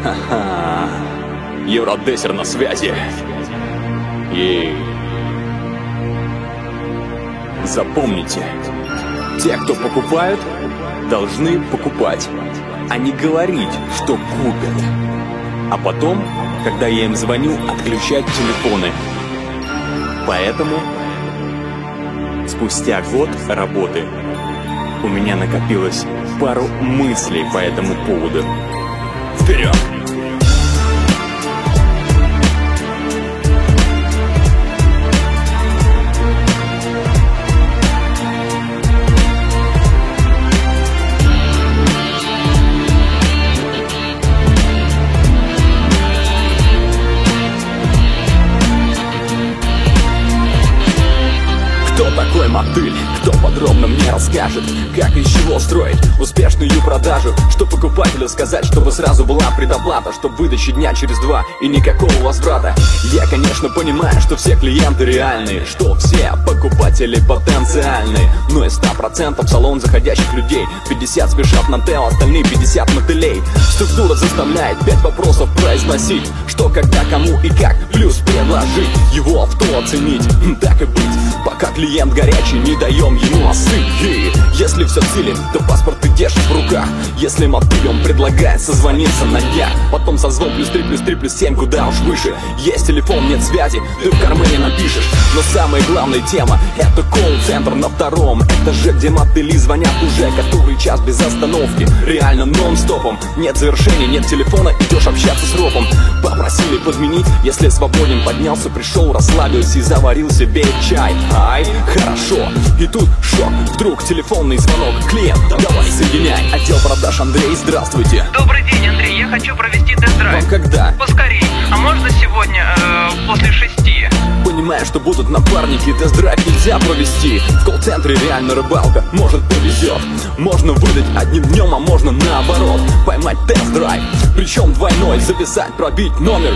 Ха-ха. Евродессер на связи. И запомните, те, кто покупают, должны покупать, а не говорить, что купят. А потом, когда я им звоню, отключать телефоны. Поэтому спустя год работы у меня накопилось пару мыслей по этому поводу. Вперед! Кто такой мотыль? Кто подробно мне расскажет, как и из чего строить успешную продажу? Что покупателю сказать, чтобы сразу была предоплата, чтобы выдачи дня через 2 и никакого возврата? Я, конечно, понимаю, что все клиенты реальные, что все покупатели потенциальные, но из 100% в салон заходящих людей 50 спешат на Тео, остальные 50 мотылей. Структура заставляет 5 вопросов произносить: что, когда, кому и как, плюс предложить его авто оценить. Так и быть, пока клиент горячий, не даем ему остыть. Если все цилим, то паспорт ты держишь в руках. Если мотыль, он предлагает созвониться на днях. Потом созвон +3 +3 +7, куда уж выше. Есть телефон, нет связи, ты в кармане напишешь. Но самая главная тема — это колл-центр на 2-м этаже, где мотыли звонят уже который час без остановки. Реально нон-стопом, нет завершения, нет телефона, идешь общаться с ропом. Попросили подменить, если свободен, поднялся, пришел, расслабился и заварил себе чай. Ай, хорошо. И тут шок, вдруг телефонный звонок. Клиент, давай соединяй. Отдел продаж, Андрей, здравствуйте. Добрый день, Андрей, я хочу провести тест-драйв. Вам когда? Поскорей. А можно сегодня, после 6? Понимая, что будут напарники, тест-драйв нельзя провести. В колл-центре реально рыбалка, может повезет. Можно выдать одним днем, а можно наоборот поймать тест-драйв, причем двойной. Записать, пробить номер,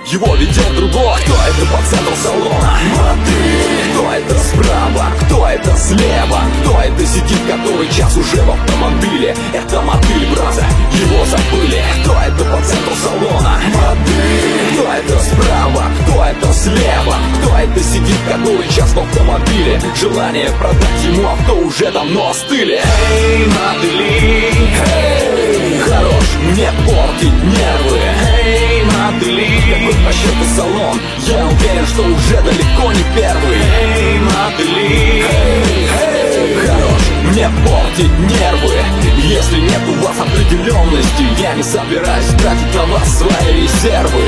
его ведет другой. Кто это по центру салона? Мотыль. Кто это справа? Кто это слева? Кто это сидит который час уже в автомобиле? Это мотыль, браза, его забыли. Кто это по центру салона? Мотыль. Кто это справа? Кто это слева? Кто это сидит который час в автомобиле? Желание продать ему авто уже давно остыли. Эй, мотыли, эй, хорош мне портить нервы. Эй, мотыли, какой по счету салон? Я уверен, что уже далеко не первый. Эй, мотыли, эй, хорош мне портить нервы. Если нет у вас определенности, я не собираюсь тратить на вас свои резервы.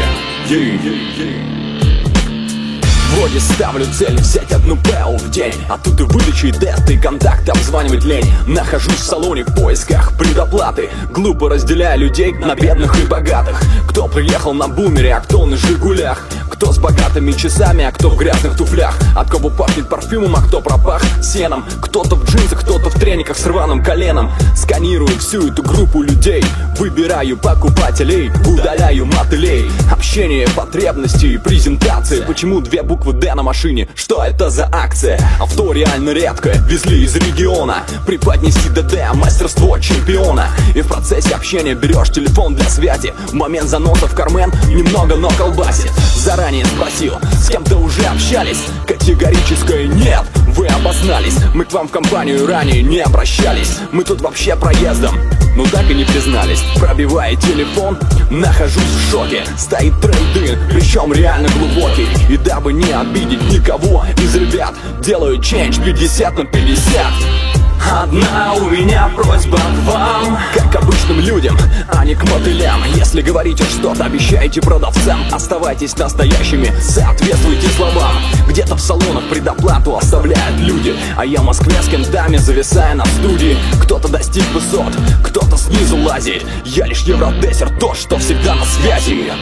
Вроде ставлю цель взять одну ПЭУ в день, а тут и выдачи, и тесты, и контакты обзванивать лень. Нахожусь в салоне в поисках предоплаты, глупо разделяя людей на бедных и богатых. Кто приехал на бумере, а кто на Жигулях. Кто с богатыми часами, а кто в грязных туфлях. От кого пахнет парфюмом, а кто пропах сеном. Кто-то в джинсах, кто-то в трениках с рваным коленом. Сканирую всю эту группу людей, выбираю покупателей, удаляю мотылей. Общение, потребности и презентации. Почему 2 буквы Д на машине? Что это за акция? Авто реально редкое, везли из региона. Преподнести ДД, мастерство чемпиона. И в процессе общения берешь телефон для связи. В момент заноса в карман немного, но колбасит. Заранее спросил, с кем-то уже общались? Категорическое нет, вы обознались. Мы к вам в компанию ранее не обращались. Мы тут вообще проездом, ну так и не признались. Пробивая телефон, нахожусь в шоке. Стоит трейд-ин, причем реально глубокий. И дабы не обидеть никого из ребят, делаю чендж 50 на 50. Одна у меня просьба к вам, как обычным людям, а не к мотылям. Если говорите что-то, обещайте продавцам, оставайтесь настоящими, соответствуйте словам. Где-то в салонах предоплату оставляют люди, а я в Москве с кентами, зависая на студии. Кто-то достиг высот, кто-то снизу лазит. Я лишь евродессер, тот, что всегда на связи.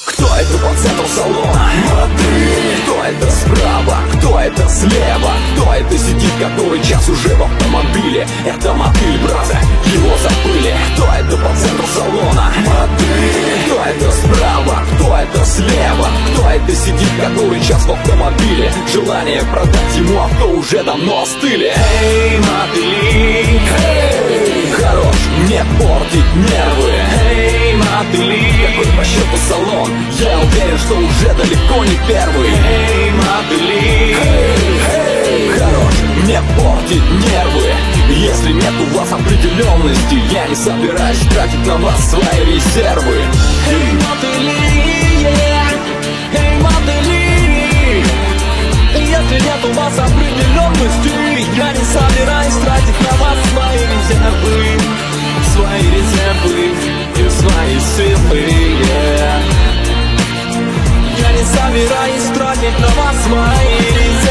Кто это по центру салона? Мотыль. Кто это справа? Кто это слева? Кто это сидит который час уже в автомобиле? Это мотыль, браза, его забыли. Кто это по центру салона? Мотыль. Кто это справа? Кто это слева? Кто это сидит который час в автомобиле? Желание продать ему авто уже давно остыли. Эй, мотыли, эй, хорош мне портить нервы. модели, какой по счету салон? Я уверен, что уже далеко не первый. Эй, модели, хорош мне портить нервы. Если нет у вас определенности, я не собираюсь тратить на вас свои резервы. Эй, модели, эй, модели, если нет у вас определенности, я не собираюсь тратить на вас свои резервы. Свои резервы и свои силы, Я не собираюсь тратить на вас мои резервы.